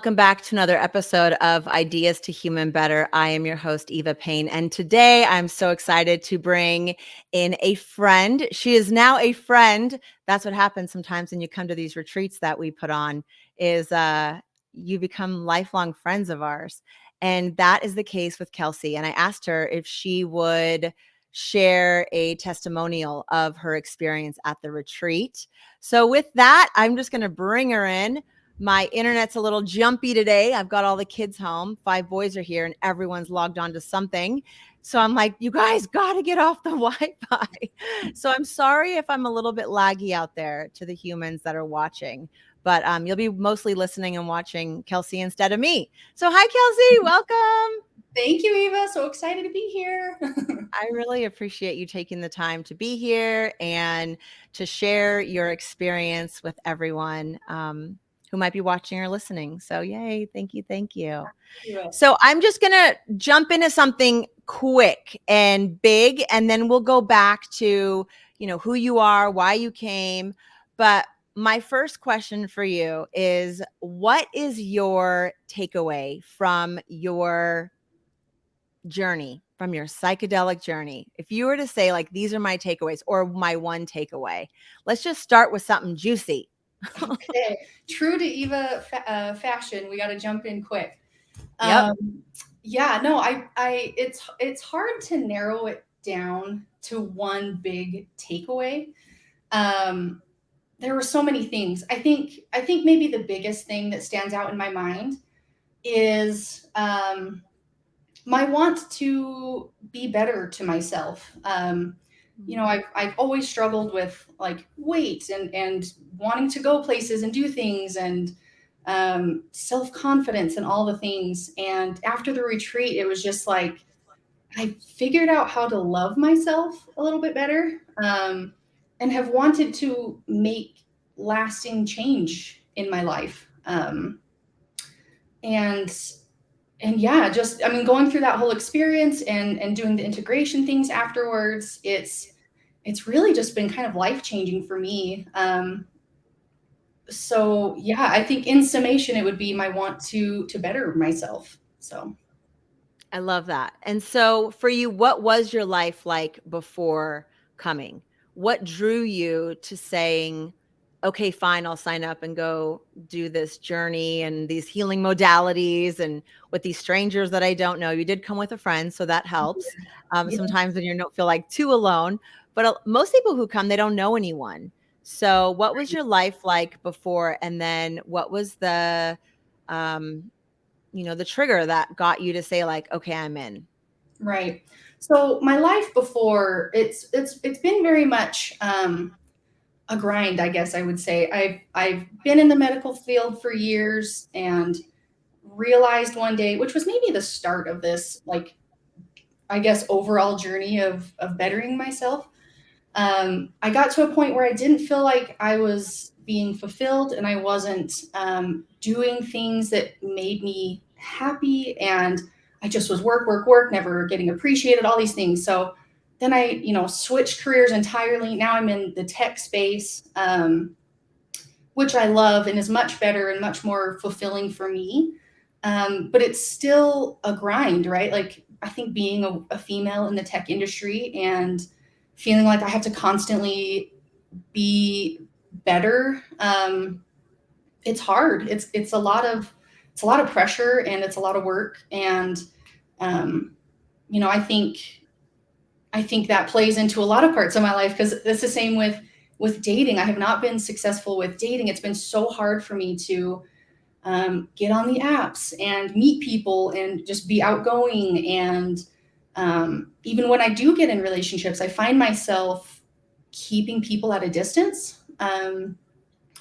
Welcome back to another episode of Ideas to Human Better. I am your host, Eva Payne. And today I'm so excited to bring in a friend. She is now a friend. That's what happens sometimes when you come to these retreats that we put on is you become lifelong friends of ours. And that is the case with Kelsey. And I asked her if she would share a testimonial of her experience at the retreat. So with that, I'm just going to bring her in. My internet's a little jumpy today. I've got all the kids home. 5 boys are here and everyone's logged on to something. So I'm like, you guys got to get off the Wi-Fi. So I'm sorry if I'm a little bit laggy out there to the humans that are watching, but you'll be mostly listening and watching Kelsey instead of me. So hi, Kelsey. Welcome. Thank you, Eva. So excited to be here. I really appreciate you taking the time to be here and to share your experience with everyone who might be watching or listening. So yay, thank you, thank you. So I'm just going to jump into something quick and big, and then we'll go back to, who you are, why you came. But my first question for you is, what is your takeaway from your journey, from your psychedelic journey? If you were to say, like, these are my takeaways or my one takeaway, let's just start with something juicy. Okay. True to Eva fashion, we got to jump in quick. Yep. Yeah, no, it's hard to narrow it down to one big takeaway. There were so many things. I think maybe the biggest thing that stands out in my mind is my want to be better to myself. I've always struggled with like weight and wanting to go places and do things and self-confidence and all the things. And after the retreat, it was just like I figured out how to love myself a little bit better, and have wanted to make lasting change in my life. And yeah, just, I mean, going through that whole experience and doing the integration things afterwards, it's really just been kind of life changing for me. So yeah, I think in summation, it would be my want to better myself. So I love that. And so for you, what was your life like before coming? What drew you to saying, okay, fine, I'll sign up and go do this journey and these healing modalities and with these strangers that I don't know? You did come with a friend, so that helps. yeah. Sometimes when you don't feel like too alone, but most people who come, they don't know anyone. So what was your life like before? And then what was um, the trigger that got you to say, like, okay, I'm in? Right. So my life before, it's been very much a grind, I guess I would say. I've been in the medical field for years and realized one day, which was maybe the start of this, like, I guess, overall journey of bettering myself. I got to a point where I didn't feel like I was being fulfilled and I wasn't doing things that made me happy. And I just was work, work, work, never getting appreciated, all these things. So then I, switched careers entirely. Now I'm in the tech space, which I love and is much better and much more fulfilling for me. But it's still a grind, right? Like, I think being a female in the tech industry and feeling like I have to constantly be better, it's hard. It's a lot of pressure and it's a lot of work. And I think that plays into a lot of parts of my life, because it's the same with dating. I have not been successful with dating. It's been so hard for me to get on the apps and meet people and just be outgoing. And even when I do get in relationships, I find myself keeping people at a distance.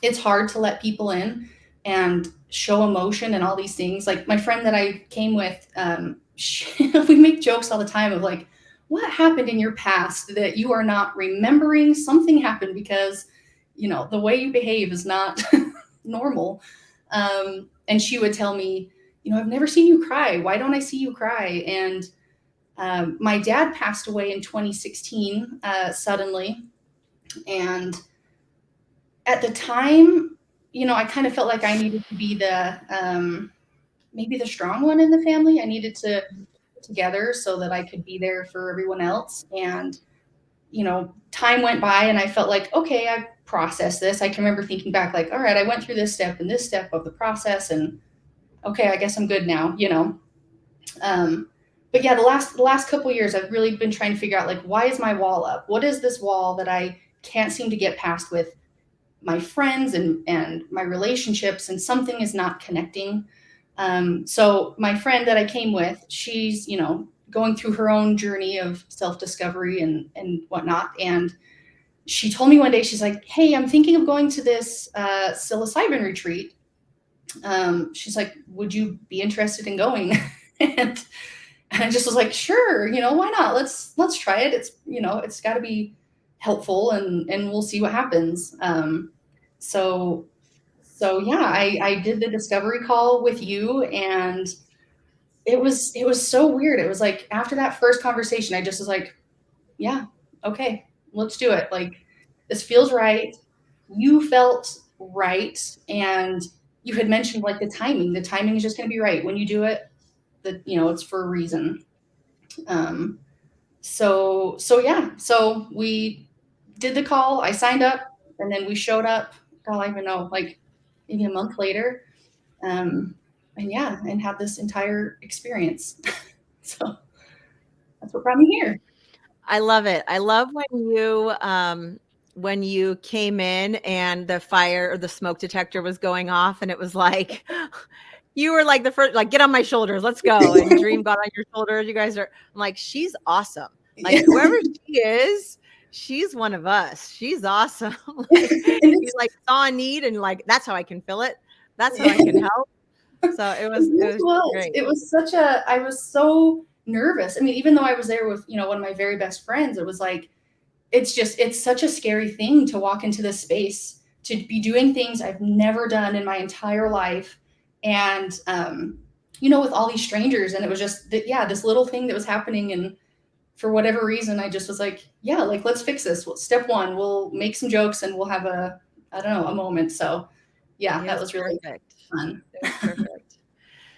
It's hard to let people in and show emotion and all these things. Like my friend that I came with, we make jokes all the time of like, what happened in your past that you are not remembering? Something happened because, the way you behave is not normal. And she would tell me, I've never seen you cry. Why don't I see you cry? And my dad passed away in 2016 suddenly. And at the time, I kind of felt like I needed to be maybe the strong one in the family. I needed to together so that I could be there for everyone else. And, time went by and I felt like, okay, I processed this. I can remember thinking back like, all right, I went through this step and this step of the process, and okay, I guess I'm good now. Um, but yeah, the last couple of years, I've really been trying to figure out like, why is my wall up? What is this wall that I can't seem to get past with my friends and my relationships, and something is not connecting. So my friend that I came with, she's going through her own journey of self-discovery and whatnot, and she told me one day, she's like, hey, I'm thinking of going to this psilocybin retreat. She's like, would you be interested in going? and and I just was like, sure, why not? Let's try it. It's got to be helpful, and we'll see what happens. So so yeah, I did the discovery call with you, and it was so weird. It was like after that first conversation, I just was like, yeah, okay, let's do it. Like, this feels right. You felt right, and you had mentioned like the timing. The timing is just going to be right when you do it. That it's for a reason. Um, so yeah, so we did the call. I signed up, and then we showed up. God, I don't even know, like maybe a month later, um, and yeah, and had this entire experience. So that's what brought me here. I love it. I love when you came in and the fire or the smoke detector was going off, and it was like you were like the first, like, get on my shoulders, let's go. And Dream got on your shoulders. You guys are, I'm like, she's awesome. Yeah. Like, whoever she is, she's one of us. She's awesome. Like, And you like saw a need, and like, that's how I can fill it. That's how I can help. So it It really was was. great. It was I was so nervous. I mean, even though I was there with, one of my very best friends, it was like, it's such a scary thing to walk into this space, to be doing things I've never done in my entire life. And, with all these strangers. And it was just that, yeah, this little thing that was happening. And for whatever reason, I just was like, yeah, like, let's fix this. Well, step one, we'll make some jokes and we'll have I don't know, a moment. So yeah, It that was was really perfect. fun. It was perfect.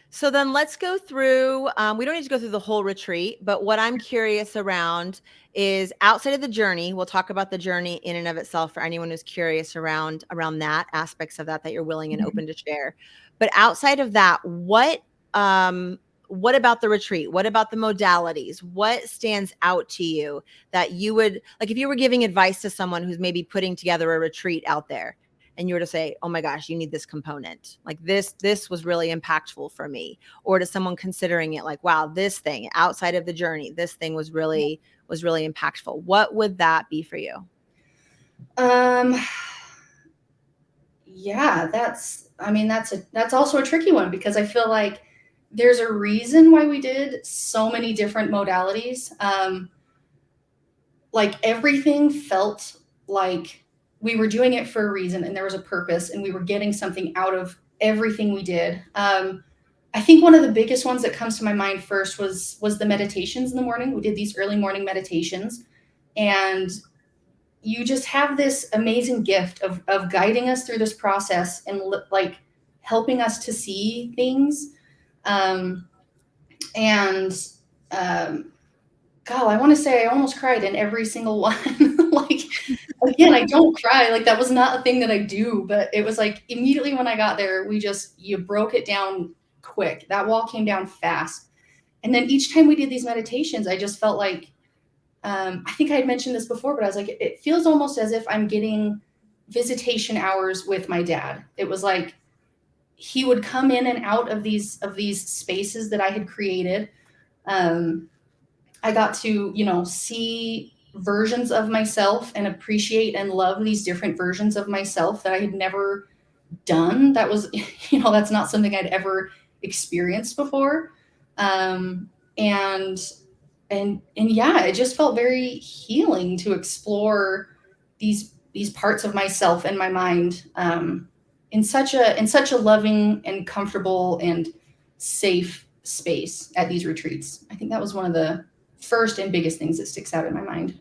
So then let's go through, we don't need to go through the whole retreat, but what I'm curious around is outside of the journey. We'll talk about the journey in and of itself for anyone who's curious around that aspects of that you're willing and open to share. But outside of that, what about the retreat? What about the modalities? What stands out to you that you would like if you were giving advice to someone who's maybe putting together a retreat out there? And you were to say, oh my gosh, you need this component, like this was really impactful for me, or to someone considering it like, wow, this thing outside of the journey, this thing was really impactful, what would that be for you? Um, yeah, that's also a tricky one, because I feel like there's a reason why we did so many different modalities. Like, everything felt like we were doing it for a reason, and there was a purpose, and we were getting something out of everything we did. I think one of the biggest ones that comes to my mind first was the meditations in the morning. We did these early morning meditations, and you just have this amazing gift of guiding us through this process, and like helping us to see things. Um, and God, I want to say I almost cried in every single one. Like, again, I don't cry. Like, that was not a thing that I do, but it was like immediately when I got there, you broke it down quick. That wall came down fast. And then each time we did these meditations, I just felt like, I think I had mentioned this before, but I was like, it feels almost as if I'm getting visitation hours with my dad. It was like he would come in and out of these spaces that I had created. Um, I got to, see versions of myself and appreciate and love these different versions of myself that I had never done. That was, that's not something I'd ever experienced before. Um, and and yeah, it just felt very healing to explore these parts of myself and my mind, in such a loving and comfortable and safe space at these retreats. I think that was one of the first and biggest things that sticks out in my mind.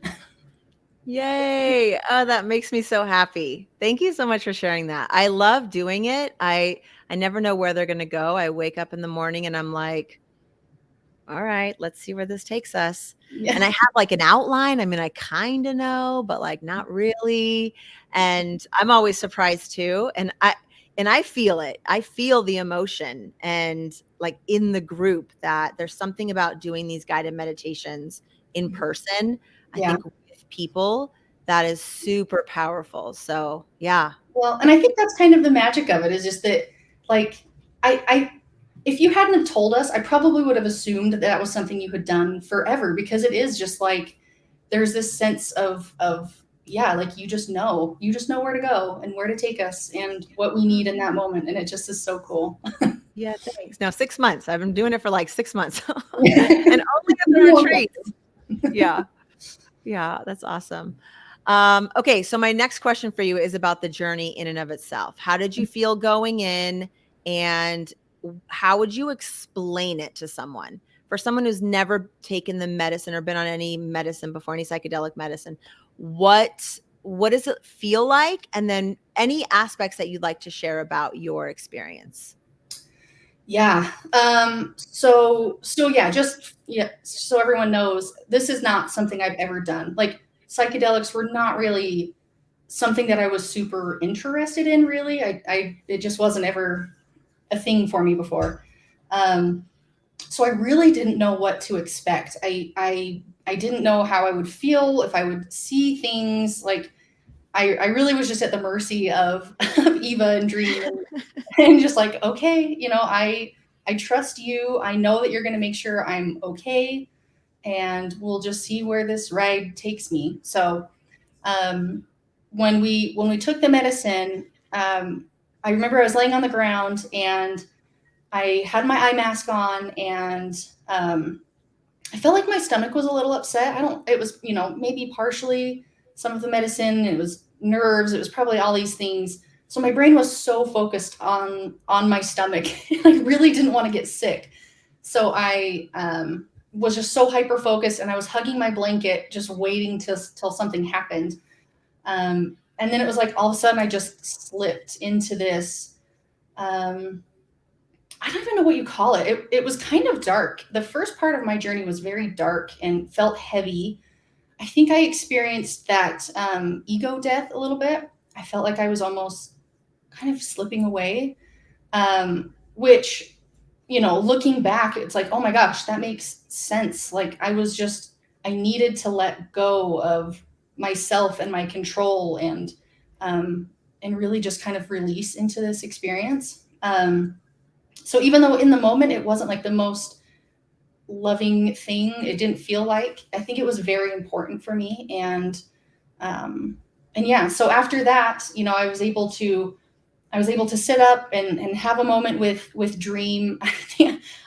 Yay. Oh, that makes me so happy. Thank you so much for sharing that. I love doing it. I never know where they're going to go. I wake up in the morning and I'm like, all right, let's see where this takes us. Yeah. And I have like an outline. I mean, I kind of know, but like not really. And I'm always surprised too. And I feel it. I feel the emotion and like in the group that there's something about doing these guided meditations in person. I Yeah. think with people that is super powerful. So, yeah. Well, and I think that's kind of the magic of it is just that, like, I if you hadn't have told us, I probably would have assumed that that was something you had done forever because it is just like there's this sense of yeah, like you just know where to go and where to take us and what we need in that moment, and it just is so cool. Yeah, thanks. Now 6 months. I've been doing it for like 6 months Yeah. and only at the retreats. Yeah. Yeah, that's awesome. Okay, so my next question for you is about the journey in and of itself. How did you feel going in, and how would you explain it to someone? For someone who's never taken the medicine or been on any medicine before, any psychedelic medicine, what does it feel like? And then any aspects that you'd like to share about your experience. Yeah. So yeah, just yeah, so everyone knows, this is not something I've ever done. Like psychedelics were not really something that I was super interested in, really. I it just wasn't ever a thing for me before. Um, so I really didn't know what to expect. I didn't know how I would feel, if I would see things. Like I really was just at the mercy of Eva and Dream and just like, okay, I trust you. I know that you're going to make sure I'm okay, and we'll just see where this ride takes me. So um, when we took the medicine, I remember I was laying on the ground and I had my eye mask on, and I felt like my stomach was a little upset. I don't. It was maybe partially some of the medicine. It was nerves. It was probably all these things. So my brain was so focused on my stomach, I really didn't want to get sick. So I was just so hyper focused, and I was hugging my blanket, just waiting till something happened. And then it was like all of a sudden I just slipped into this. I don't even know what you call it. It was kind of dark. The first part of my journey was very dark and felt heavy. I think I experienced that ego death a little bit. I felt like I was almost kind of slipping away, which, looking back, it's like, oh my gosh, that makes sense. Like I needed to let go of myself and my control and really just kind of release into this experience. So even though in the moment it wasn't like the most loving thing, it didn't feel like, I think it was very important for me. Um, and yeah, so after that, I was able to sit up and have a moment with Dream.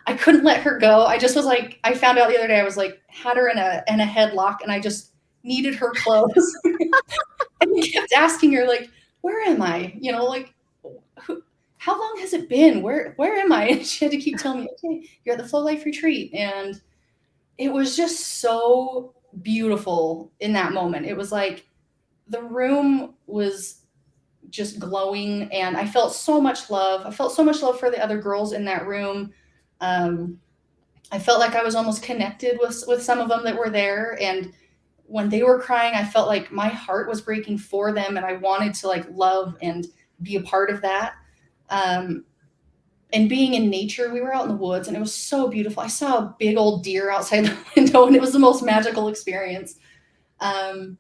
I couldn't let her go. I just was like, I found out the other day, I was like, had her in a headlock, and I just needed her close. And I kept asking her, like, where am I? Like, who, how long has it been? Where am I? And she had to keep telling me, okay, you're at the Flow Life retreat. And it was just so beautiful in that moment. It was like the room was just glowing, and I felt so much love. I felt so much love for the other girls in that room. Um, I felt like I was almost connected with some of them that were there, and when they were crying, I felt like my heart was breaking for them, and I wanted to like love and be a part of that. Um, and being in nature, we were out in the woods, and it was so beautiful. I saw a big old deer outside the window, and it was the most magical experience. Um,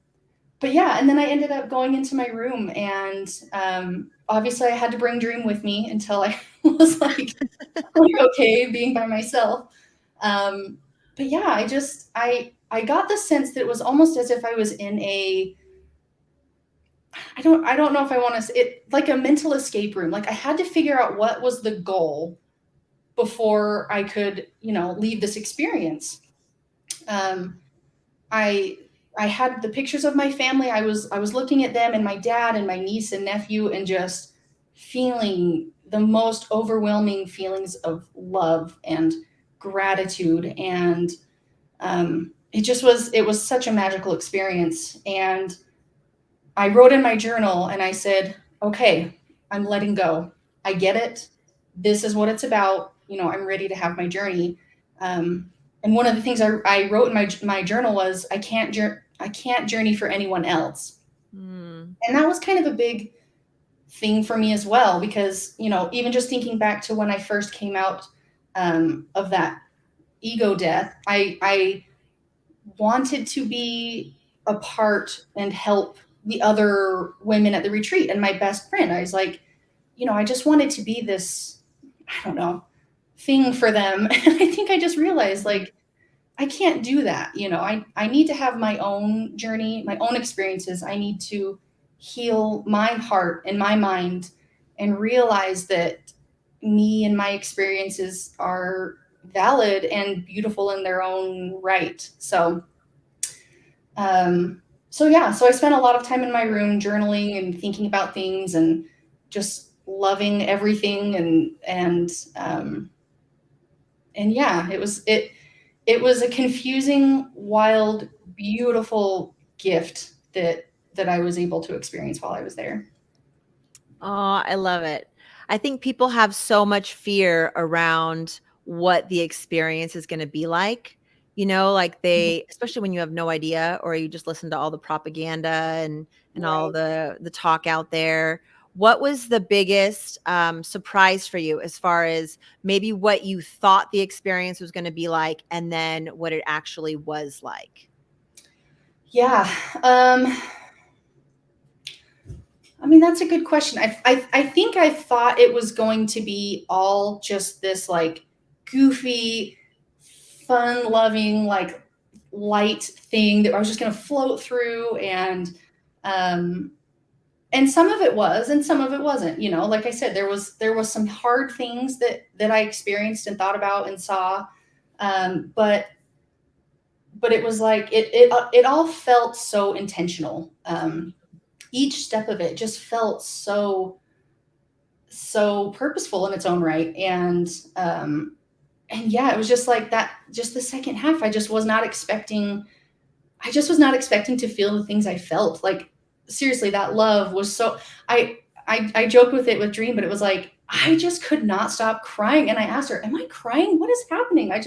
but yeah, and then I ended up going into my room, and obviously I had to bring Dream with me until I was like okay being by myself. Um, but yeah, I got the sense that it was almost as if I was in a, I don't know if I want to it like a mental escape room. Like I had to figure out what was the goal before I could, leave this experience. Um, I I had the pictures of my family. I was looking at them and my dad and my niece and nephew, and just feeling the most overwhelming feelings of love and gratitude. And it was such a magical experience. And I wrote in my journal and I said, okay, I'm letting go. I get it. This is what it's about. You know, I'm ready to have my journey. Um, and one of the things I wrote in my journal was, I can't journey for anyone else. Mm. And that was kind of a big thing for me as well, because, you know, even just thinking back to when I first came out of that ego death, I wanted to be a part and help the other women at the retreat and my best friend. I was like, you know, I just wanted to be this, I don't know, thing for them. And I think I just realized, like, I can't do that. You know, I need to have my own journey, my own experiences. I need to heal my heart and my mind and realize that me and my experiences are valid and beautiful in their own right. Um, so yeah, so I spent a lot of time in my room journaling and thinking about things and just loving everything, and yeah, it was a confusing, wild, beautiful gift that I was able to experience while I was there. Oh, I love it. I think people have so much fear around what the experience is going to be like. You know, like they, especially when you have no idea or you just listen to all the propaganda and all Right. the talk out there. What was the biggest surprise for you as far as maybe what you thought the experience was going to be like and then what it actually was like? Yeah. Um, I mean, that's a good question. I think I thought it was going to be all just this like goofy, fun loving, like light thing that I was just going to float through. Um, and some of it was, and some of it wasn't, you know, like I said, there was some hard things that I experienced and thought about and saw. But it was like, it all felt so intentional. Each step of it just felt so purposeful in its own right. And yeah, it was just like that. Just the second half, I just was not expecting to feel the things I felt. Like, seriously, that love was so. I joked with it with Dream, but it was like I just could not stop crying. And I asked her, "Am I crying? What is happening?" I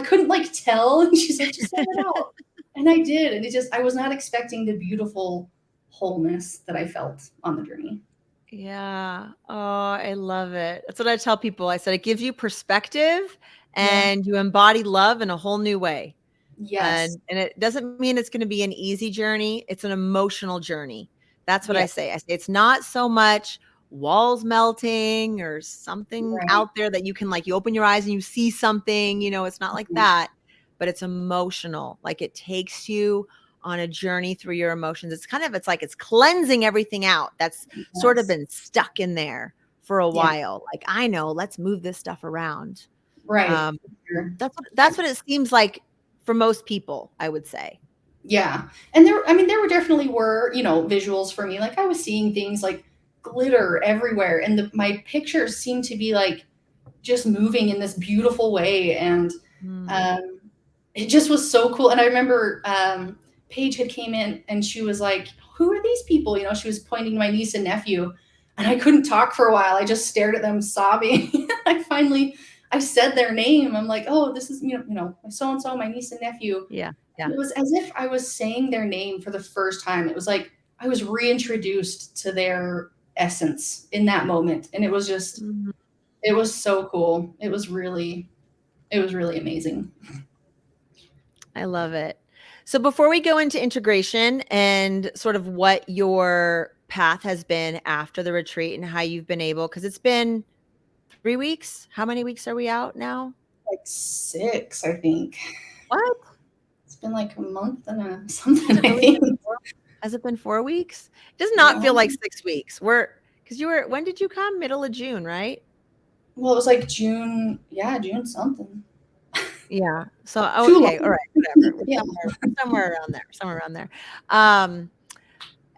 couldn't like tell. And she's like, "Just let it out." And I did. And I was not expecting the beautiful wholeness that I felt on the journey. Yeah. Oh, I love it. That's what I tell people. I said it gives you perspective Yeah. and you embody love in a whole new way. Yes. And it doesn't mean it's going to be an easy journey. It's an emotional journey. That's what I Yeah. say. I say it's not so much walls melting or something Right. out there that you can like you open your eyes and you see something, it's not like Mhm. that, but it's emotional. Like it takes you on a journey through your emotions. It's like it's cleansing everything out that's sort of Yes. been stuck in there for a Yeah. while. Like I know, let's move this stuff around. Right. Um, Sure. that's what it seems like for most people, I would say. Yeah. And I mean, there were definitely were, you know, visuals for me. Like I was seeing things like glitter everywhere, and my pictures seemed to be like just moving in this beautiful way. And Mm. um, it just was so cool. And I remember Paige had came in and she was like, "Who are these people?" You know, she was pointing to my niece and nephew, and I couldn't talk for a while. I just stared at them sobbing. I said their name. I'm like, "Oh, this is so and so, my niece and nephew." Yeah, yeah. It was as if I was saying their name for the first time. It was like I was reintroduced to their essence in that moment. And Mhm. it was so cool. It was really amazing. I love it. So before we go into integration and sort of what your path has been after the retreat and how you've been able, because it's been 3 weeks. How many weeks are we out now? Like 6, I think. What? It's been like a month and a Has something, it I really been think. 4? Has it been 4 weeks? It does not Yeah. feel like 6 weeks. Because you were when did you come? Middle of June, right? Well, it was like June. Yeah, June something. Yeah. So, Too okay, all long. right, whatever. Yeah. Somewhere around there. Um,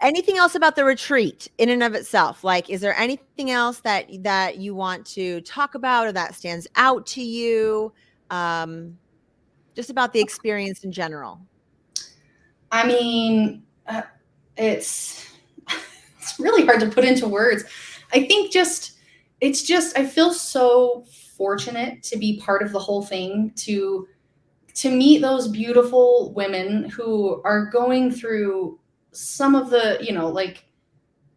Anything else about the retreat in and of itself? Like, is there anything else that you want to talk about or that stands out to you? Um, Just about the experience in general. I mean, it's it's really hard to put into words. I think I feel so fortunate to be part of the whole thing, to meet those beautiful women who are going through some of the, like,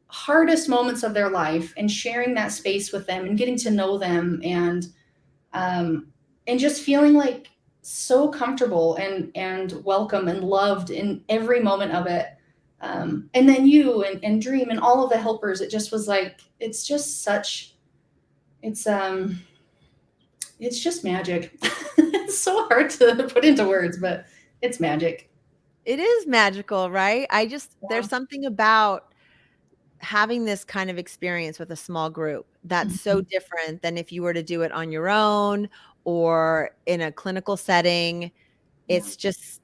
hardest moments of their life, and sharing that space with them and getting to know them, um and just feeling like so comfortable and welcome and loved in every moment of it. And then you and Dream and all of the helpers, it just was like, it's just such, it's it's just magic. It's so hard to put into words, but it's magic. It is magical, right? Yeah. There's something about having this kind of experience with a small group that's so Mhm. different than if you were to do it on your own or in a clinical setting. Yeah. It's just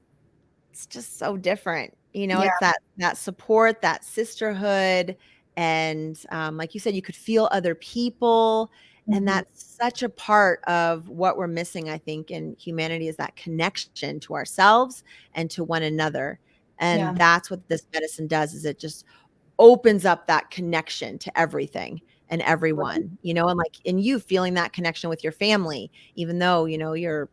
so different. Yeah. It's that support, that sisterhood, and, like you said, you could feel other people, and Mhm. that's such a part of what we're missing, I think, in humanity is that connection to ourselves and to one another, and Yeah. that's what this medicine does, is it just opens up that connection to everything and Right. everyone, and, like, in you feeling that connection with your family, even though, you're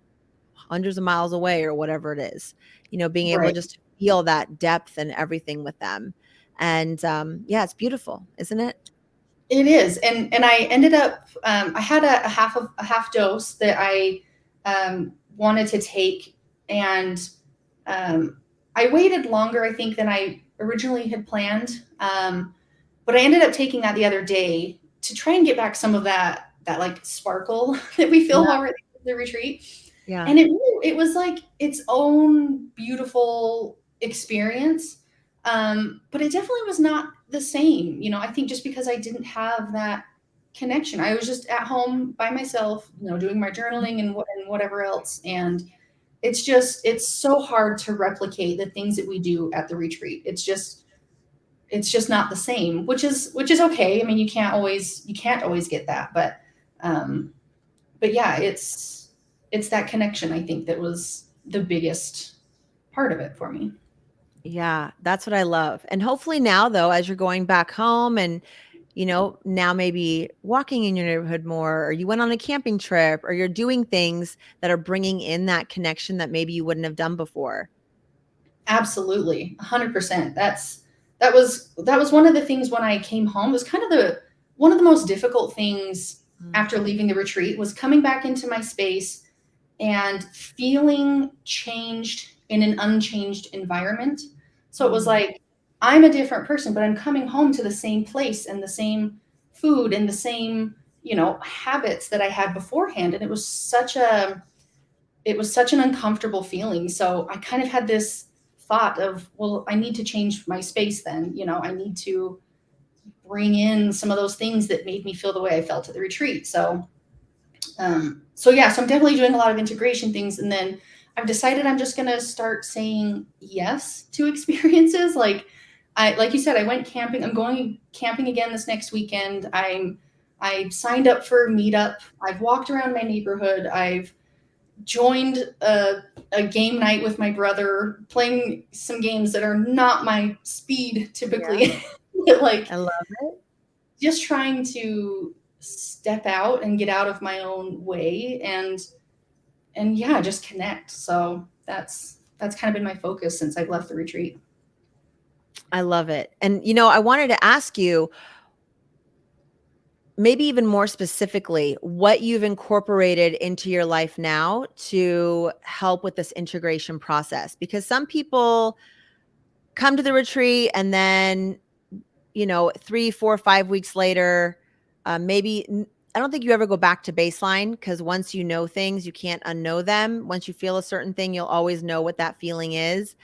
hundreds of miles away or whatever it is, being able to Right. just feel that depth and everything with them. And yeah, it's beautiful, isn't it? It is, and I ended up, I had a half dose that I wanted to take, and I waited longer, I think, than I originally had planned. But I ended up taking that the other day to try and get back some of that like sparkle that we feel Yeah. while we're at the retreat. Yeah. And it was like its own beautiful experience. But it definitely was not the same. I think just because I didn't have that connection, I was just at home by myself, doing my journaling and whatever else. And it's so hard to replicate the things that we do at the retreat. It's just not the same, which is okay. I mean, you can't always get that, um, but yeah, it's that connection, I think, that was the biggest part of it for me. Yeah, that's what I love. And hopefully now though, as you're going back home and now maybe walking in your neighborhood more, or you went on a camping trip, or you're doing things that are bringing in that connection that maybe you wouldn't have done before. Absolutely, 100%. That was one of the things when I came home. It was kind of the one of the most difficult things Mm, after leaving the retreat, was coming back into my space and feeling changed in an unchanged environment. So it was mm. like, I'm a different person, but I'm coming home to the same place and the same food and the same, habits that I had beforehand. And it was such an uncomfortable feeling. So I kind of had this thought of, well, I need to change my space then. I need to bring in some of those things that made me feel the way I felt at the retreat. So yeah, so I'm definitely doing a lot of integration things, and then I've decided I'm just gonna start saying yes to experiences. Like you said, I went camping. I'm going camping again this next weekend. I signed up for a meetup. I've walked around my neighborhood. I've joined a game night with my brother, playing some games that are not my speed Yeah, typically. But like, I love it. just trying to step out and get out of my own way, and yeah, just connect. So that's kind of been my focus since I've left the retreat. I love it. And I wanted to ask you, maybe even more specifically, what you've incorporated into your life now to help with this integration process. Because some people come to the retreat and then 3, 4, 5 weeks later, I don't think you ever go back to baseline, because once you know things, you can't unknow them. Once you feel a certain thing, you'll always know what that feeling is,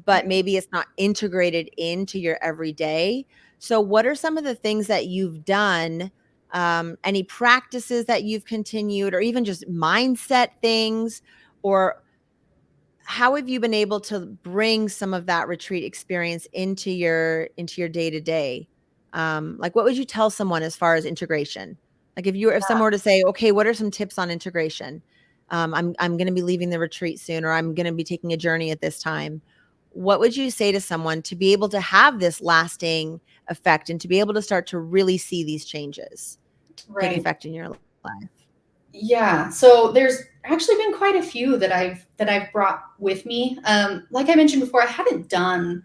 but Right. maybe it's not integrated into your everyday. So, what are some of the things that you've done? Any practices that you've continued, or even just mindset things, or how have you been able to bring some of that retreat experience into your day to day? Like, what would you tell someone as far as integration? Like, if someone were to say, okay, what are some tips on integration? I'm going to be leaving the retreat soon, or I'm going to be taking a journey at this time. What would you say to someone to be able to have this lasting effect and to be able to start to really see these changes take Right. effect in your life? Yeah. So there's actually been quite a few that I've brought with me. Like I mentioned before, I hadn't done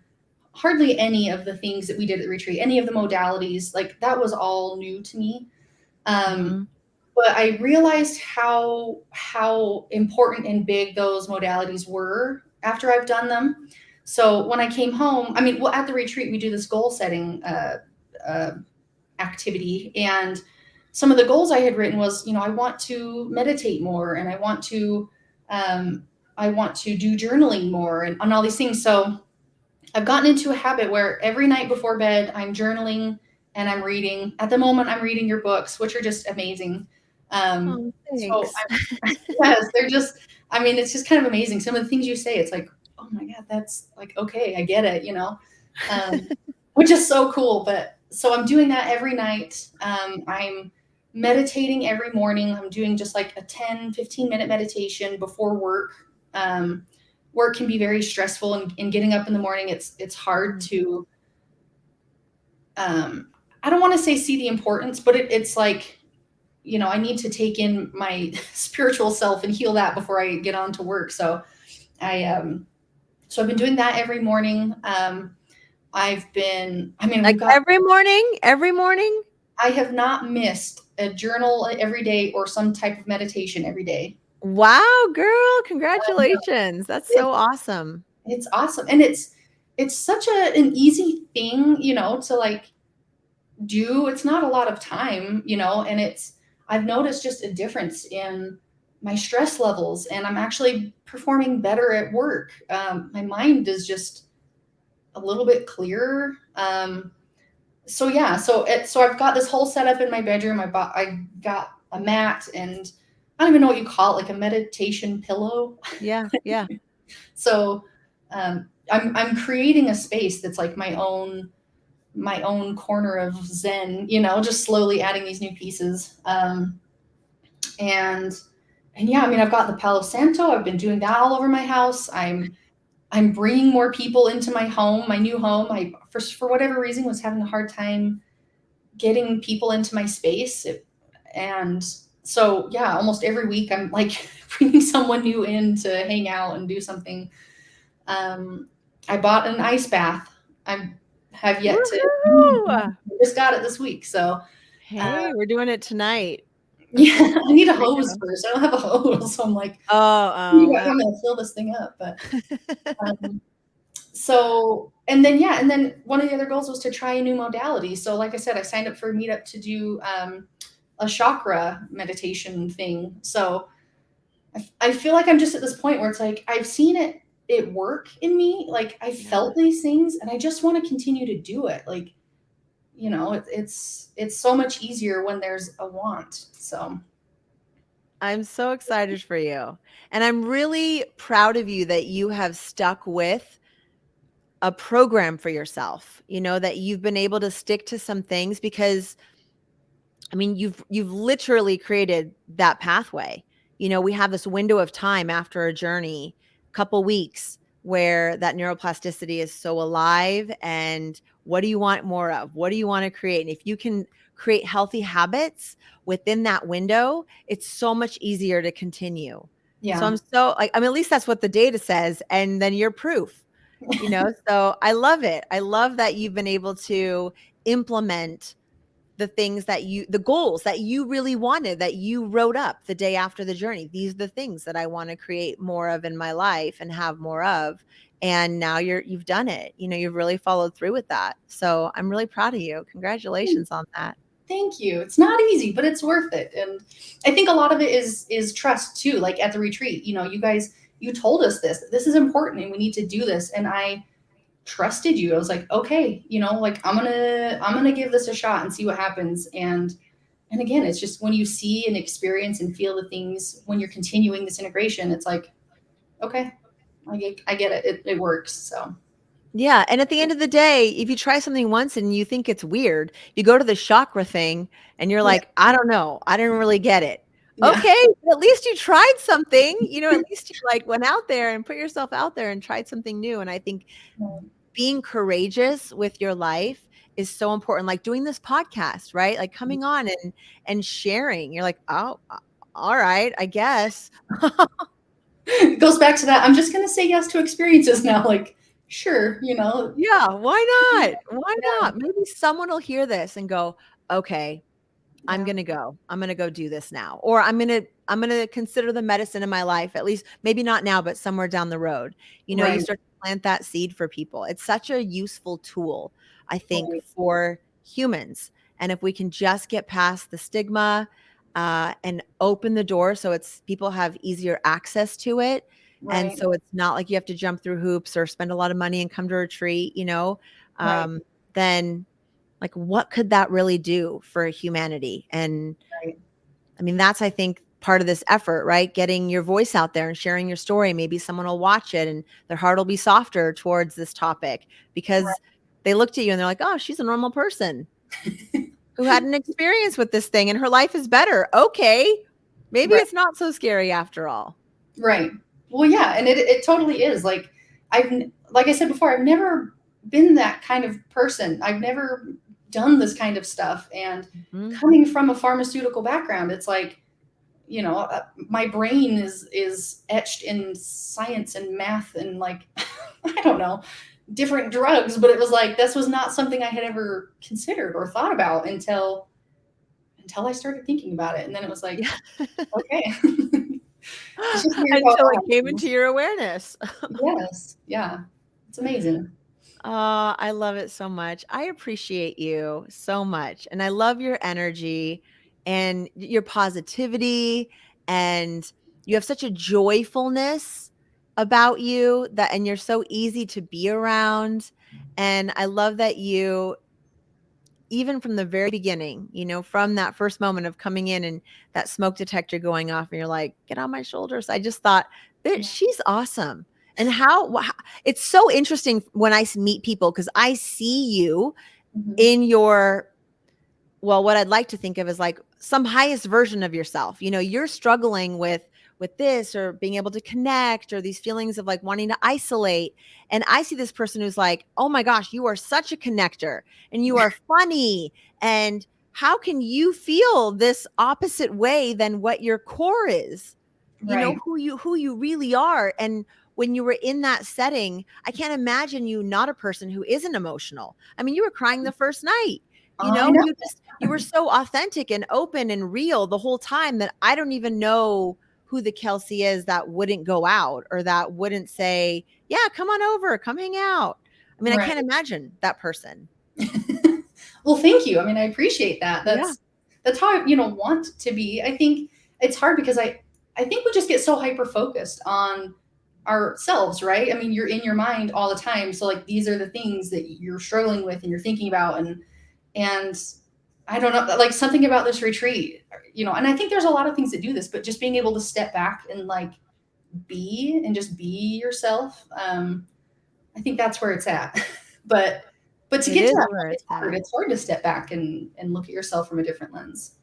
hardly any of the things that we did at the retreat, any of the modalities. Like that was all new to me. Um, Mm-hmm. but I realized how important and big those modalities were after I've done them. So when I came home, I mean, well, at the retreat we do this goal setting uh, activity, and some of the goals I had written was, I want to meditate more, and um, I want to do journaling more, and all these things. So I've gotten into a habit where every night before bed, I'm journaling and I'm reading. At the moment, I'm reading your books, which are just amazing. Oh, So thanks. yes, they're just, I mean, it's just kind of amazing. Some of the things you say, it's like, oh my God, that's like, okay, I get it, um, which is so cool. But so I'm doing that every night. I'm meditating every morning. I'm doing just like a 10-15 minute meditation before work. Um, Work can be very stressful, and getting up in the morning, it's hard to, I don't want to say see the importance, but it's like, I need to take in my spiritual self and heal that before I get on to work. I um so I've been doing that every morning. I mean, we've Like got, every morning. I have not missed a journal every day or some type of meditation every day. Wow, girl, congratulations. That's It's so awesome. it's awesome. And it's such an easy thing, to like do. It's not a lot of time, and I've noticed just a difference in my stress levels, and I'm actually performing better at work. My mind is just a little bit clearer. So yeah, so I've got this whole setup in my bedroom. I got a mat, and I don't even know what you call it, like a meditation pillow. Yeah, yeah. So I'm creating a space that's like my own corner of zen, just slowly adding these new pieces. And and yeah, I mean, I've got the Palo Santo. I've been doing that all over my house. I'm bringing more people into my home, my new home. I for whatever reason was having a hard time getting people into my space. And so yeah, almost every week I'm like bringing someone new in to hang out and do something. I bought an ice bath. I have yet to. Woohoo! I just got it this week, so uh, Hey, we're doing it tonight. yeah, Okay. I need a There hose you go. first. I don't have a hose, so I'm like, Oh, I'm oh, gonna fill this thing up. But well. um, so, and then yeah, and then one of the other goals was to try a new modality. So, like I said, I signed up for a meetup to do a chakra meditation thing. So I feel like I'm just at this point where it's like I've seen it work in me. Like I Yeah. felt these things, and I just want to continue to do it. Like, it's so much easier when there's a want. So I'm so excited for you. And I'm really proud of you that you have stuck with a program for yourself, that you've been able to stick to some things because I mean, you've literally created that pathway. We have this window of time after a journey, couple weeks, where that neuroplasticity is so alive. And what do you want more of? What do you want to create? And if you can create healthy habits within that window, it's so much easier to continue. So yeah, I'm so like, I mean, at least that's what the data says. And then you're proof, so I love it. I love that you've been able to implement the goals that you really wanted, that you wrote up the day after the journey. These are the things that I want to create more of in my life and have more of. And now you've done it. You've really followed through with that. So I'm really proud of you. Congratulations on that. thank you. It's not easy, but it's worth it. And I think a lot of it is trust too. Like at the retreat, you guys, you told us this is important and we need to do this, and I trusted you. I was like, okay, like I'm gonna give this a shot and see what happens. And again, it's just when you see and experience and feel the things when you're continuing this integration, it's like, okay, I get it. It works. So Yeah. And at the end of the day, if you try something once and you think it's weird, you go to the chakra thing and you're yeah, like, I don't know. I didn't really get it. Yeah. Okay, at least you tried something, at least you like went out there and put yourself out there and tried something new. And I think being courageous with your life is so important. Like doing this podcast, right? Like coming on and sharing. You're like, oh, all right, I guess. It goes back to that. I'm just going to say yes to experiences now. Like, sure, Yeah, why Yeah, not? Why yeah, not? Maybe someone will hear this and go, okay, I'm yeah, gonna go. I'm gonna go do this now. Or I'm gonna consider the medicine in my life, at least maybe not now, but somewhere down the road. You right, start to plant that seed for people. It's such a useful tool, I think, right, for humans. And if we can just get past the stigma and open the door so it's people have easier access to it. And right, so it's not like you have to jump through hoops or spend a lot of money and come to a retreat, right, um, then like, what could that really do for humanity? And right, I mean, that's, I think, part of this effort, right? Getting your voice out there and sharing your story. Maybe someone will watch it and their heart will be softer towards this topic because they looked at you and they're like, oh, she's a normal person who had an experience with this thing and her life is better. Okay. Maybe right, it's not so scary after all. right. Well, yeah, and it totally is. Like, like I said before, I've never been that kind of person. I've never done this kind of stuff. And Mhm. coming from a pharmaceutical background, it's like, my brain is etched in science and math and like I don't know, different drugs, but it was like this was not something I had ever considered or thought about until I started thinking about it, and then it was like, Yeah. okay, it's just weird how Until it it came into happens. your awareness. Yes, yeah, it's amazing. Oh, I love it so much. I appreciate you so much. And I love your energy and your positivity. And you have such a joyfulness about you and you're so easy to be around. And I love that you, even from the very beginning, from that first moment of coming in and that smoke detector going off, and you're like, get on my shoulders. I just thought that Yeah. she's awesome. And it's so interesting when I meet people because I see you Mhm. in your well, what I'd like to think of is like some highest version of yourself. You're struggling with this or being able to connect or these feelings of like wanting to isolate. And I see this person who's like, "Oh my gosh, you are such a connector and you are funny." And how can you feel this opposite way than what your core is? Right, Who you really are. And when you were in that setting, I can't imagine you not a person who isn't emotional. I mean, you were crying the first night. I know. You were so authentic and open and real the whole time that I don't even know who the Kelsey is that wouldn't go out or that wouldn't say, yeah, come on over, come hang out. I mean, I Right. can't imagine that person. Well, thank you. I mean, I appreciate that. Yeah. That's how I, want to be. I think it's hard because I think we just get so hyper focused on ourselves, right? I mean, you're in your mind all the time. So like these are the things that you're struggling with and you're thinking about and I don't know, like something about this retreat, and I think there's a lot of things that do this, but just being able to step back and like be and just be yourself. I think that's where it's at. but to It get to is that where point, it's it's hard. at. It's hard to step back and look at yourself from a different lens.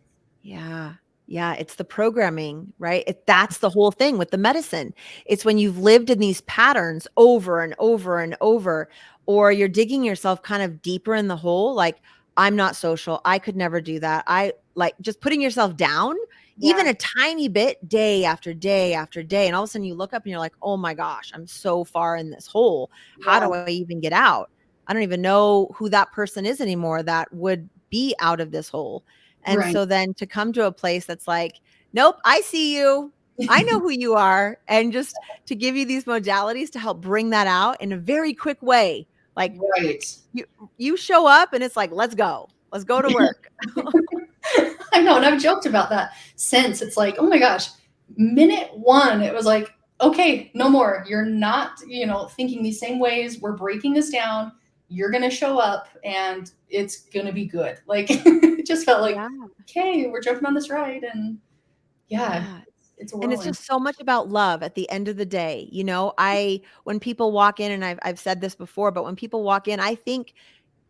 Yeah. Yeah, it's the programming, right? That's the whole thing with the medicine. It's when you've lived in these patterns over and over and over, or you're digging yourself kind of deeper in the hole. Like, I'm not social. I could never do that. I like just putting yourself down, Yeah, even a tiny bit, day after day after day. And all of a sudden you look up and you're like, oh my gosh, I'm so far in this hole. How yeah, do I even get out? I don't even know who that person is anymore that would be out of this hole. And right. so then to come to a place that's like, nope, I see you. I know who you are. And just to give you these modalities to help bring that out in a very quick way. Like Right. you you show up and it's like, let's go. Let's go to work. I know, and I've joked about that since. It's like, oh my gosh, minute one, it was like, okay, no more. You're not, thinking these same ways. We're breaking this down. You're gonna show up, and it's gonna be good. Like, it just felt like, Yeah. okay, we're jumping on this ride, and yeah, Yeah. it's a And it's whirlwind. just so much about love at the end of the day. I when people walk in, and I've said this before, but when people walk in, I think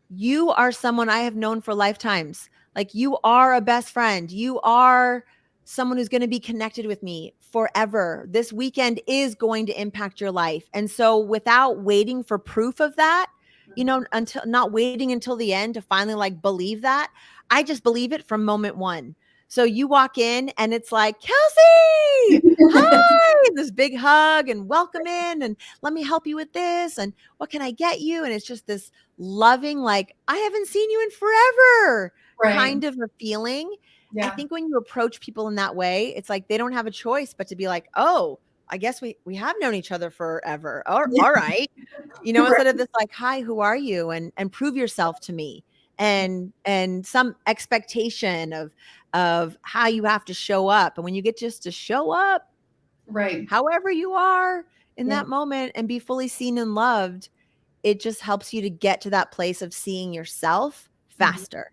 you are someone I have known for lifetimes. Like you are a best friend. You are someone who's going to be connected with me forever. This weekend is going to impact your life. And so without waiting for proof of that, until not waiting until the end to finally like believe that, I just believe it from moment one. So you walk in and it's like, Kelsey, hi, this big hug and welcome in and let me help you with this. And what can I get you? And it's just this loving, like, I haven't seen you in forever Right. kind of a feeling. I Yeah. think when you approach people in that way, it's like they don't have a choice but to be like, oh, I guess we have known each other forever. All right. Right. Instead of this like, hi, who are you? And prove yourself to me. And some expectation of how you have to show up. And when you get just to show up Right. however you are in Yeah. that moment and be fully seen and loved, it just helps you to get to that place of seeing yourself Mhm. faster.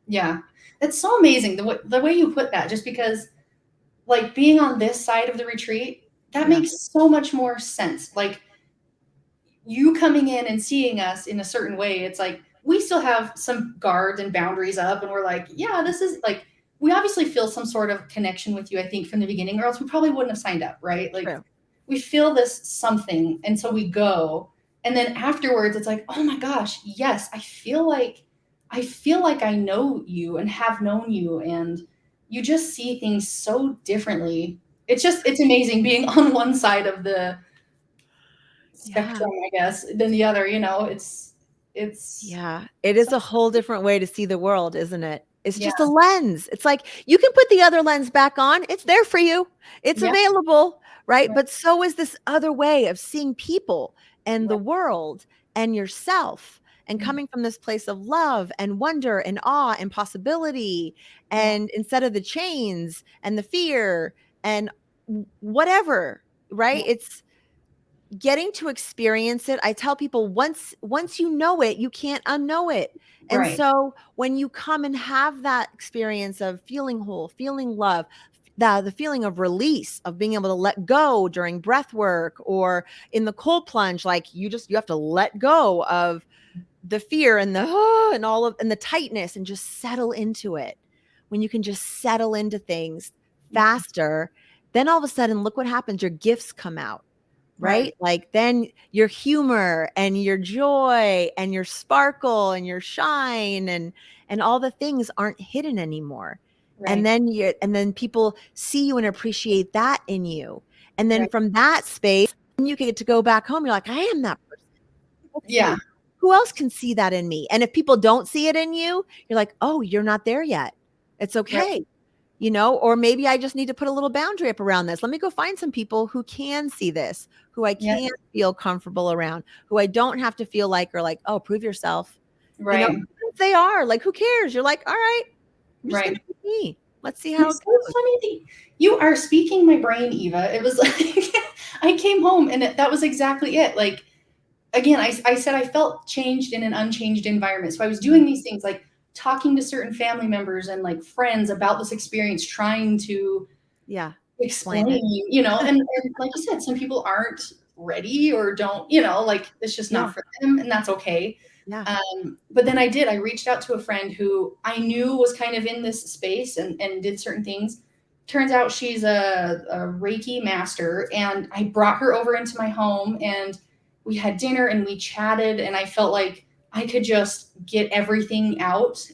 Yeah. It's so amazing the way you put that, just because like being on this side of the retreat, that Yeah. makes so much more sense. Like you coming in and seeing us in a certain way, it's like we still have some guards and boundaries up, and we're like, yeah, this is like, we obviously feel some sort of connection with you, I think, from the beginning, or else we probably wouldn't have signed up, right? Like True. we feel this something, and so we go, and then afterwards, it's like, oh my gosh, yes, I feel like I know you and have known you, and you just see things so differently. It's amazing being on one side of the Yeah. spectrum, I guess, than the other, it's Yeah, it is so a whole different way to see the world, isn't it? It's yeah, just a lens. It's like you can put the other lens back on. It's there for you. It's yeah, available, right? right, But so is this other way of seeing people and the right, world and yourself and mhm, coming from this place of love and wonder and awe and possibility. yeah, And instead of the chains and the fear and whatever, yeah, right? It's getting to experience it. I tell people once you know it, you can't unknow it. And right, so when you come and have that experience of feeling whole, feeling love, the feeling of release, of being able to let go during breath work or in the cold plunge, like you have to let go of the fear and the and all of and the tightness and just settle into it. When you can just settle into things yeah, faster, then all of a sudden look what happens, your gifts come out, right, right? Like then your humor and your joy and your sparkle and your shine and all the things aren't hidden anymore. And right, then people see you and appreciate that in you. And then right, from that space, you get to go back home. You're like, I am that person. yeah, Okay, who else can see that in me? And if people don't see it in you, you're like, oh, you're not there yet. It's right, okay. Or maybe I just need to put a little boundary up around this. Let me go find some people who can see this, who I yeah, can feel comfortable around, who I don't have to feel like are like, oh, prove yourself. right, If they are like, who cares? You're like, all right, I'm just going right. to be me. Let's see how it It's so goes. funny that you are speaking my brain, Eva. It was like I came home and that was exactly it. Like again, I said I felt changed in an unchanged environment. So I was Mhm. doing these things like talking to certain family members and like friends about this experience, trying to Yeah. Explain it. explain, and like you said, some people aren't ready or don't, like it's just Yeah. not for them, and that's okay. Yeah. But then I reached out to a friend who I knew was kind of in this space and did certain things. Turns out she's a Reiki master, and I brought her over into my home, and we had dinner and we chatted, and I felt like I could just get everything out.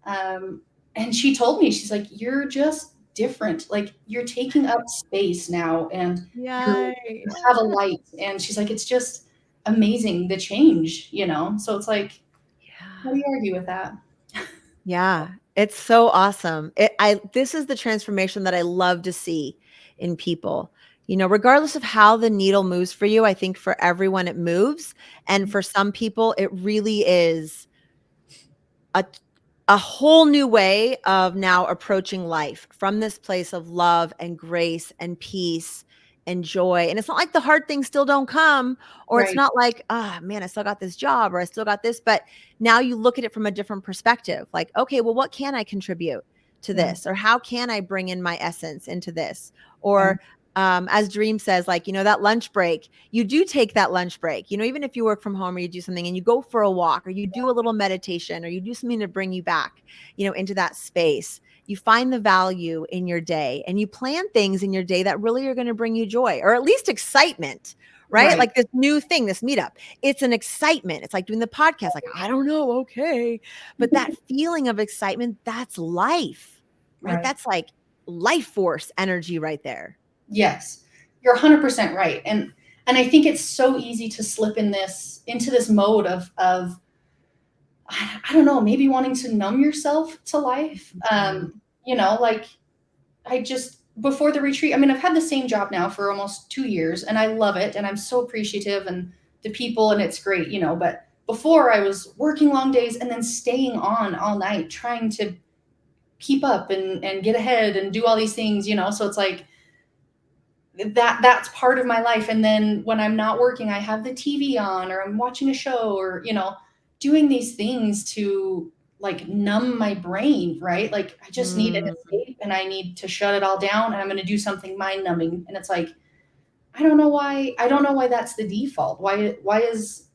Um, and she told me, she's like, you're just different. Like you're taking up space now, and Yay. you have a light. And she's like, it's just amazing the change. So it's like, how do Yeah. you argue with that? Yeah, it's so awesome. This is the transformation that I love to see in people. Regardless of how the needle moves for you, I think for everyone it moves, and for some people it really is a a whole new way of now approaching life from this place of love and grace and peace and joy. And it's not like the hard things still don't come, or it's Right. not like, ah, man, I still got this job or I still got this. But now you look at it from a different perspective. Like, okay, well, what can I contribute to Yeah. this? Or how can I bring in my essence into this? Yeah. Or as Dream says, like, that lunch break, you do take that lunch break, even if you work from home or you do something and you go for a walk or you do a little meditation or you do something to bring you back, into that space. you find the value in your day and you plan things in your day that really are going to bring you joy or at least excitement, right? Right. Like this new thing, this meetup, it's an excitement. It's like doing the podcast. Like, I don't know. Okay. But that feeling of excitement, that's life, right? Right. That's like life force energy right there. Yes. You're 100% right. And I think it's so easy to slip into this mode of I don't know, maybe wanting to numb yourself to life. Mhm. Like I just before the retreat, I mean, I've had the same job now for almost 2 years and I love it and I'm so appreciative and the people and it's great, but before I was working long days and then staying on all night trying to keep up and get ahead and do all these things, so it's like that's part of my life. And then when I'm not working, I have the TV on or I'm watching a show or, doing these things to like numb my brain, right? Like I just need an Mm. escape and I need to shut it all down and I'm going to do something mind numbing. And it's like, I don't know why that's the default. Why is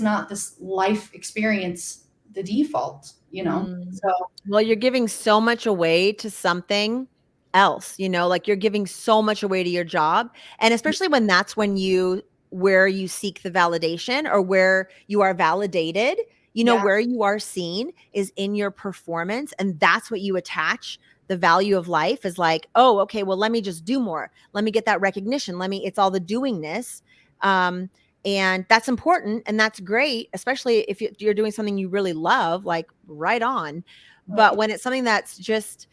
not this life experience the default, Mm. So Well, you're giving so much away to something else, like you're giving so much away to your job. And especially when that's where you seek the validation or where you are validated, yeah, where you are seen is in your performance. And that's what you attach the value of life is like, oh, okay, well, let me just do more. Let me get that recognition. It's all the doingness. Um, and that's important and that's great, especially if you're doing something you really love, like right on. But right. when it's something that's just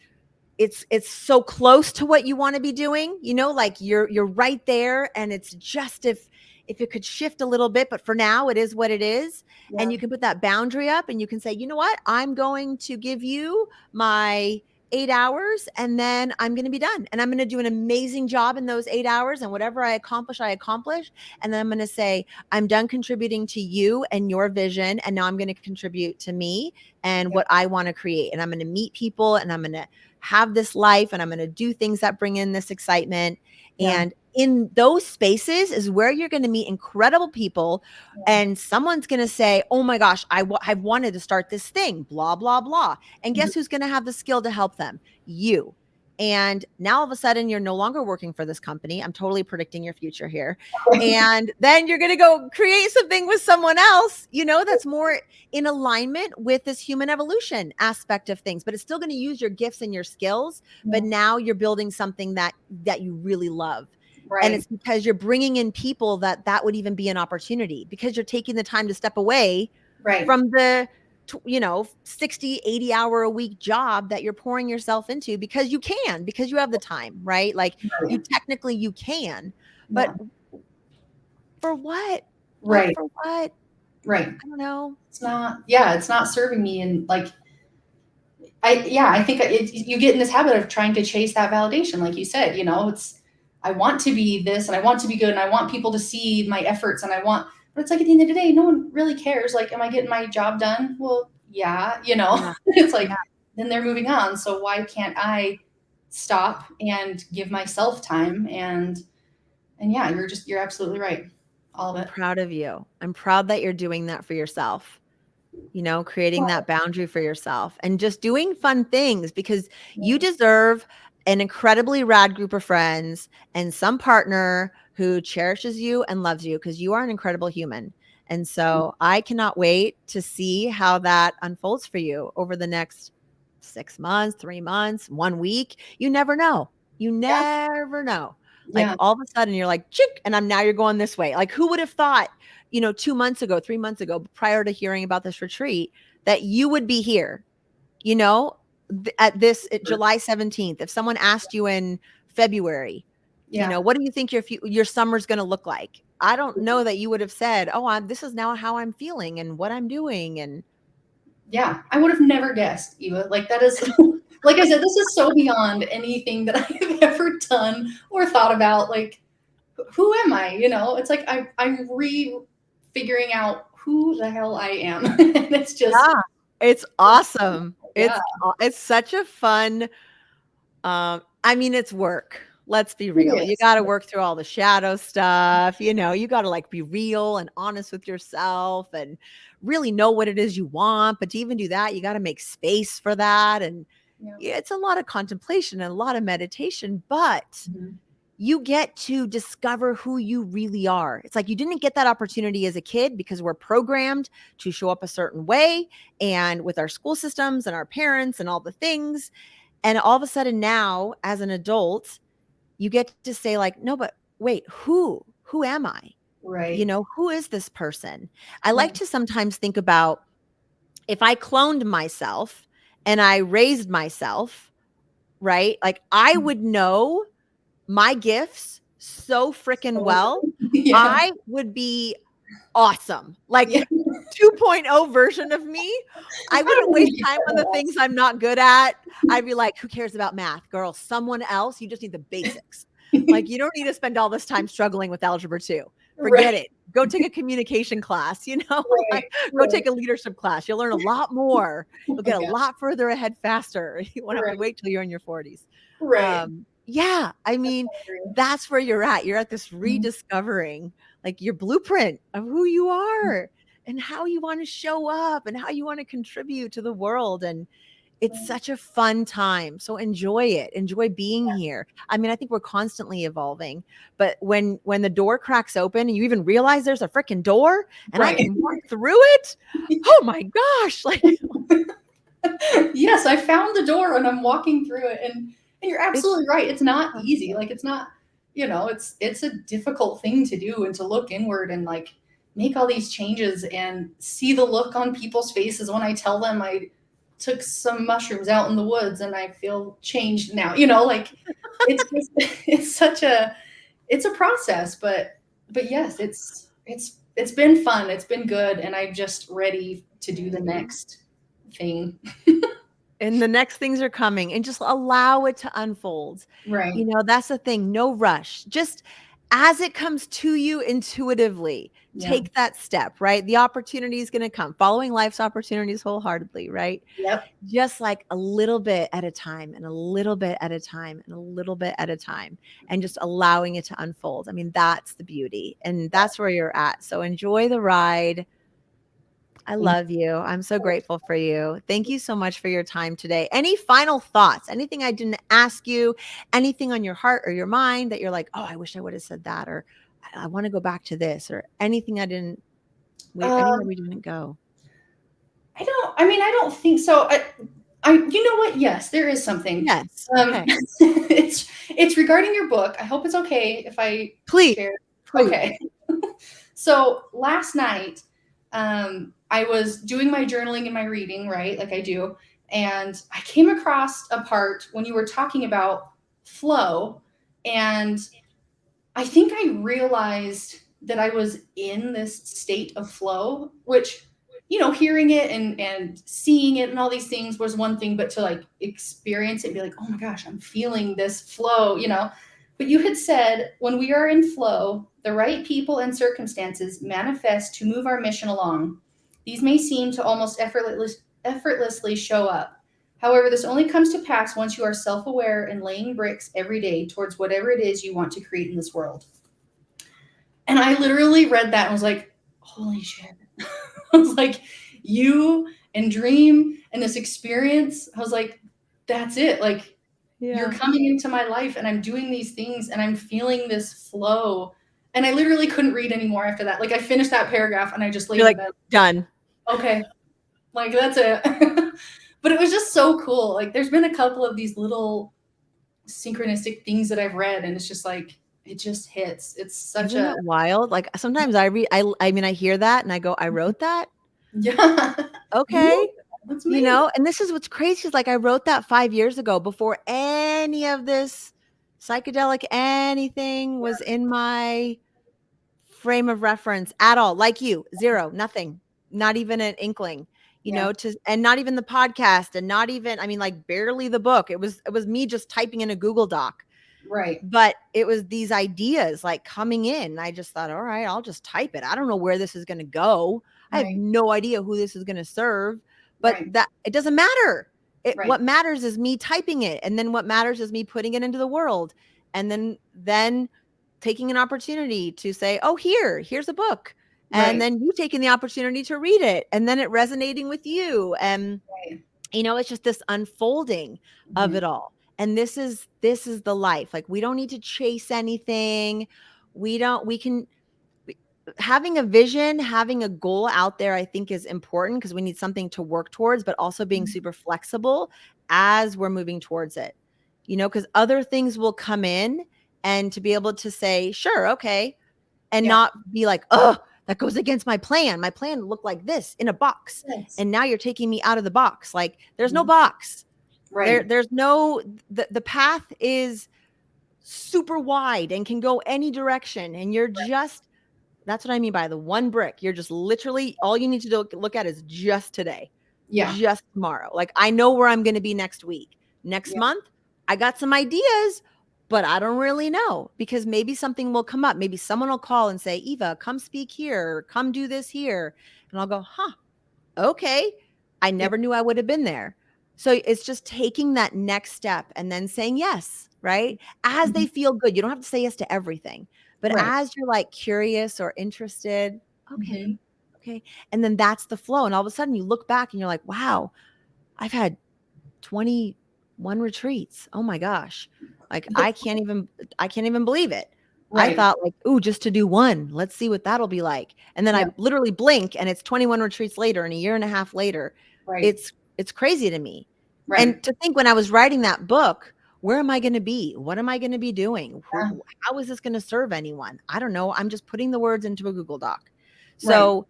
it's so close to what you want to be doing, like you're right there and it's just if it could shift a little bit, but for now it is what it is. And Yeah, you can put that boundary up and you can say, you know what, I'm going to give you my 8 hours and then I'm going to be done and I'm going to do an amazing job in those 8 hours and whatever I accomplish. And then I'm going to say, I'm done contributing to you and your vision. And now I'm going to contribute to me and yeah, what I want to create. And I'm going to meet people and I'm going to have this life and I'm going to do things that bring in this excitement. yeah, And in those spaces is where you're going to meet incredible people. yeah. And someone's going to say, oh my gosh, I've wanted to start this thing, blah, blah, blah. And Mhm. guess who's going to have the skill to help them? You. And now all of a sudden you're no longer working for this company. I'm totally predicting your future here. And then you're going to go create something with someone else, that's more in alignment with this human evolution aspect of things, but it's still going to use your gifts and your skills. But Yeah, now you're building something that you really love. And right, it's because you're bringing in people that would even be an opportunity because you're taking the time to step away right, from the 60-80 hour a week job that you're pouring yourself into because you have the time, right? Like right, you can, but yeah, for what? Like right, for what? right. I don't know. It's not serving me. And like, I think you get in this habit of trying to chase that validation. Like you said, I want to be this and I want to be good and I want people to see my efforts but it's like at the end of the day, no one really cares. Like, am I getting my job done? Well, yeah, Yeah. it's Yeah. like, then they're moving on. So why can't I stop and give myself time? And yeah, you're absolutely right. All of I'm it. proud of you. I'm proud that you're doing that for yourself, creating that boundary for yourself and just doing fun things because you Yeah. deserve an incredibly rad group of friends and some partner who cherishes you and loves you because you are an incredible human. And so I cannot wait to see how that unfolds for you over the next 6 months, 3 months, 1 week. You never know. You Yeah. never know. Like Yeah. all of a sudden you're like, chick, and now you're going this way. Like who would have thought, 2 months ago, 3 months ago, prior to hearing about this retreat, that you would be here, you know, at July 17th. If someone asked you in February, Yeah. what do you think your summer's going to look like? I don't know that you would have said, "Oh, this is now how I'm feeling and what I'm doing." And Yeah, I would have never guessed, Eva. Like that is like I said, this is so beyond anything that I have ever done or thought about. Like, who am I? It's like I'm figuring out who the hell I am. And it's just yeah, it's awesome. yeah, It's such a fun. I mean, it's work. Let's be it real. You is. got to work through all the shadow stuff. You got to like be real and honest with yourself and really know what it is you want. But to even do that, you got to make space for that. And Yeah. it's a lot of contemplation and a lot of meditation, but Mhm. you get to discover who you really are. It's like you didn't get that opportunity as a kid because we're programmed to show up a certain way and with our school systems and our parents and all the things. And all of a sudden now, as an adult, you get to say like, no, but wait, who am I? Right. Who is this person? I like Right. to sometimes think about if I cloned myself and I raised myself, right? Like I would know my gifts so freaking So, well. yeah. I would be awesome. Like Yeah. 2.0 version of me. I I wouldn't don't think waste you time on the things I'm not good at. I'd be like, who cares about math, girl? Someone else, you just need the basics. Like, you don't need to spend all this time struggling with algebra 2. Forget Right. it. Go take a communication class, Right. like go Right. take a leadership class. You'll learn a lot more. Oh You'll my get a gosh. lot further ahead faster. You won't have to Right. wait till you're in your 40s. Right. Yeah, I mean, I agree. that's where you're at. You're at this Mhm. rediscovering like your blueprint of who you are and how you want to show up and how you want to contribute to the world. And it's Right. such a fun time. So enjoy it. Enjoy being here. I mean, I think we're constantly evolving, but when the door cracks open and you even realize there's a freaking door and I Right. can walk through it. Oh my gosh. Like Yes, I found the door and I'm walking through it, and you're it's absolutely right. It's not easy. awesome. Like it's not, it's a difficult thing to do, and to look inward and like make all these changes and see the look on people's faces when I tell them I took some mushrooms out in the woods and I feel changed now. Like it's just it's a process, but yes, it's been fun. It's been good, and I'm just ready to do the next thing. And the next things are coming and just allow it to unfold. Right. That's the thing. No rush. Just as it comes to you intuitively, Yeah. take that step, right? The opportunity is going to come, following life's opportunities wholeheartedly, right? Yep. Just like a little bit at a time and a little bit at a time and a little bit at a time and just allowing it to unfold. I mean, that's the beauty and that's where you're at. So enjoy the ride. I Thank love you. I'm so you. grateful for you. Thank you so much for your time today. Any final thoughts? Anything I didn't ask you? Anything on your heart or your mind that you're like, oh, I wish I would have said that, or I want to go back to this, or anything anywhere Um, we didn't go? I don't think so. You know what? Yes, there is something. Yes. Um, Okay. it's regarding your book. I hope it's okay if I Please, share. please. Okay. So last night, I was doing my journaling and my reading, right? Like I do. And I came across a part when you were talking about flow. And I think I realized that I was in this state of flow, which, hearing it and seeing it and all these things was one thing, but to like experience it and be like, oh my gosh, I'm feeling this flow. But you had said when we are in flow, the right people and circumstances manifest to move our mission along. These may seem to almost effortlessly show up. However, this only comes to pass once you are self aware and laying bricks every day towards whatever it is you want to create in this world. And I literally read that and was like, holy shit. I was like, you and Dream and this experience, I was like, that's it. Like, you're Yeah. coming into my life and I'm doing these things and I'm feeling this flow. And I literally couldn't read anymore after that. Like, I finished that paragraph and I just laid You're in like, bed. done. Okay, like, that's it. But it was just so cool. Like, there's been a couple of these little synchronistic things that I've read, and it's just like, it just hits. It's such Isn't a, it wild? Like sometimes I read, I mean, I hear that and I go, I wrote that. yeah. You, Okay. that's me. And this is what's crazy is like I wrote that 5 years ago before any of this psychedelic anything was in my frame of reference at all. Like you, zero, nothing, not even an inkling, Yeah. and not even the podcast and not even, I mean, like barely the book. It was me just typing in a Google Doc, Right. but it was these ideas like coming in. I just thought, all right, I'll just type it. I don't know where this is going to go. I have Right. no idea who this is going to serve, but Right. that it doesn't matter. Right. What matters is me typing it. And then what matters is me putting it into the world. And then taking an opportunity to say, oh, here's a book. And Right. then you taking the opportunity to read it and then it resonating with you. And Right. It's just this unfolding of Mhm. it all. And this is the life. Like, we don't need to chase anything. We can having a vision, having a goal out there, I think is important because we need something to work towards, but also being Mhm. super flexible as we're moving towards it. Because other things will come in, and to be able to say, sure, okay, and Yeah. not be like, oh, that goes against my plan. My plan looked like this in a box. Yes. And now you're taking me out of the box. Like, there's no Mhm. box. Right. There's no the path is super wide and can go any direction. And you're just that's what I mean by the one brick. You're just literally all you need to look at is just today, Yeah. just tomorrow. Like, I know where I'm going to be next week, next Yeah. month. I got some ideas, but I don't really know because maybe something will come up. Maybe someone will call and say, Eva, come speak here, come do this here. And I'll go, huh, okay. I Yeah. never knew I would have been there. So it's just taking that next step and then saying yes, right? As they Mhm. feel good. You don't have to say yes to everything, but Right. as you're like curious or interested, okay, Mhm. okay. And then that's the flow. And all of a sudden you look back and you're like, wow, I've had 21 retreats. Oh my gosh. Like, I can't even believe it. I Right. thought like, ooh, just to do one. Let's see what that'll be like. And then I Yeah. literally blink and it's 21 retreats later and a year and a half later. Right. It's crazy to me. Right. And to think when I was writing that book, where am I going to be? What am I going to be doing? Yeah. How is this going to serve anyone? I don't know. I'm just putting the words into a Google Doc. Right. So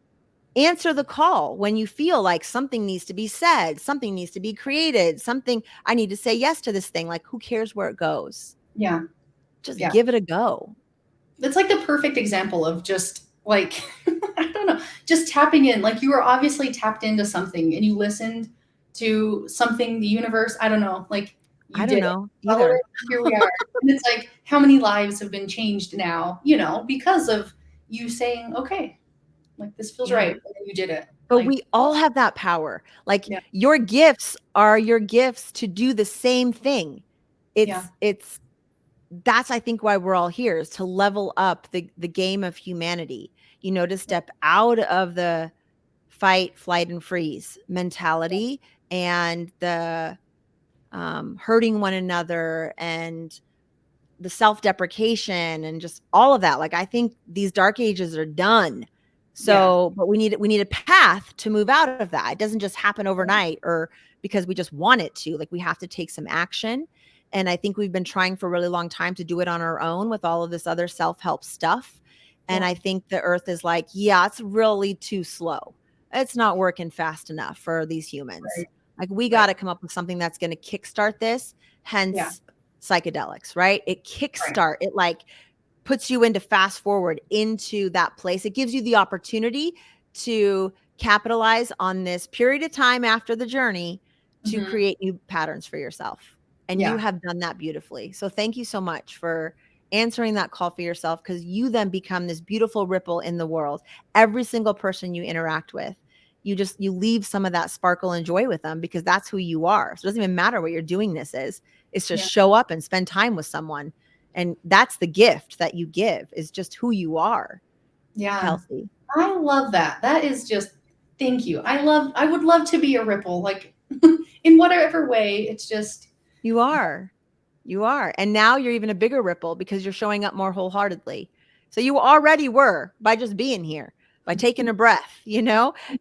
answer the call when you feel like something needs to be said, something needs to be created, something I need to say yes to this thing. Like, who cares where it goes? Yeah. Just Yeah. give it a go. That's like the perfect example of just like I don't know, just tapping in. Like you were obviously tapped into something and you listened to something, the universe, I don't know, like you I don't did it. know Follow either. it. Here we are. And it's like how many lives have been changed now, because of you saying, okay, like this feels right. Yeah. And then you did it. But Like, we all have that power. Like, yeah, your gifts are your gifts to do the same thing. yeah, It's that's I think why we're all here, is to level up the game of humanity. To step out of the fight, flight, and freeze mentality and the hurting one another and the self-deprecation and just all of that. Like, I think these dark ages are done. yeah, So, but we need a path to move out of that. It doesn't just happen overnight or because we just want it to. Like, we have to take some action. And I think we've been trying for a really long time to do it on our own with all of this other self-help stuff. And yeah, I think the earth is like, yeah, it's really too slow. It's not working fast enough for these humans. right, Like, we got right, to come up with something that's going to kickstart this. yeah, Hence psychedelics, right? It right, kickstart, it like puts you into fast forward into that place. It gives you the opportunity to capitalize on this period of time after the journey to hmm, create new patterns for yourself. And you yeah, have done that beautifully. So thank you so much for answering that call for yourself, because you then become this beautiful ripple in the world. Every single person you interact with, you leave some of that sparkle and joy with them because that's who you are. So it doesn't even matter what your doingness is. It's just yeah, show up and spend time with someone. And that's the gift that you give, is just who you are, yeah. Kelsey. I love that. That is just thank you. I would love to be a ripple, like in whatever way. It's just You are. You are. And now you're even a bigger ripple because you're showing up more wholeheartedly. So you already were by just being here, by taking a breath.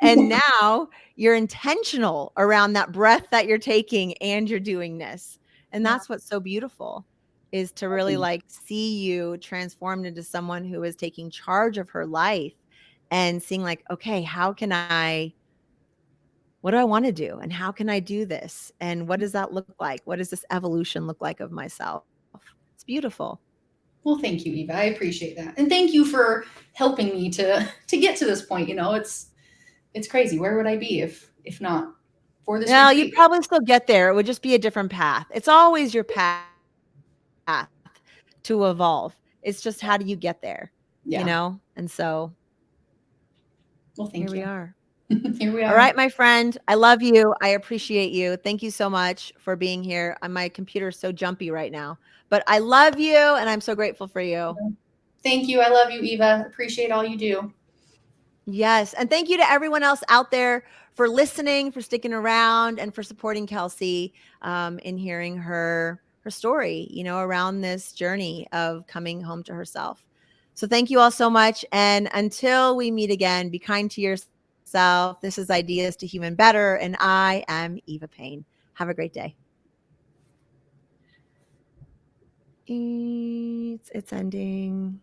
And now you're intentional around that breath that you're taking and your doingness. And yeah, that's what's so beautiful, is to really like see you transformed into someone who is taking charge of her life and seeing like, okay, what do I want to do? And how can I do this? And what does that look like? What does this evolution look like of myself? It's beautiful. well, thank you, Eva. I appreciate that, and thank you for helping me to get to this point. It's crazy. Where would I be if not for this Now, you'd retreat? probably still get there. It would just be a different path. It's always your path to evolve. It's just how do you get there, Yeah. And so Well, here thank we you. are. Here we All are. right, my friend. I love you. I appreciate you. Thank you so much for being here. My computer is so jumpy right now, but I love you and I'm so grateful for you. Thank you. I love you, Eva. Appreciate all you do. Yes. And thank you to everyone else out there for listening, for sticking around, and for supporting Kelsey in hearing her story, around this journey of coming home to herself. So thank you all so much. And until we meet again, be kind to yourself. This is Ideas to Human Better, and I am Eva Payne. Have a great day. It's ending.